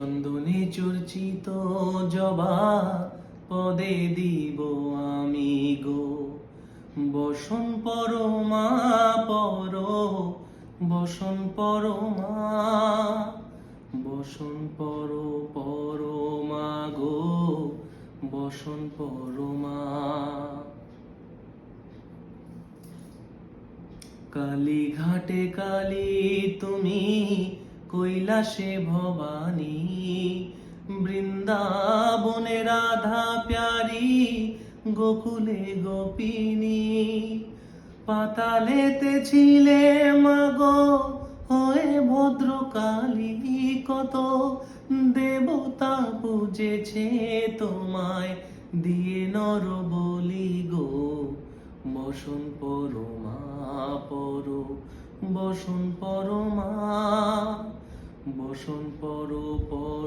চন্দনে চর্চিত জবা পদে দিব আমি গো, বসন পরমা পর, বসন পরমা, বসন পরমা গো, বসন পরমা। কালীঘাটে কালী তুমি, কৈলাসে ভবানী, বৃন্দাবনে রাধা প্যারি, গোকুলে গোপিনী। পাতালেতে ছিলে মাগো হয়ে ভদ্রকালী, কত দেবতা পূজেছে তোমায় দিয়ে নর বলি গো, বসন পরমা পর, বসন পরমা, বসন পর।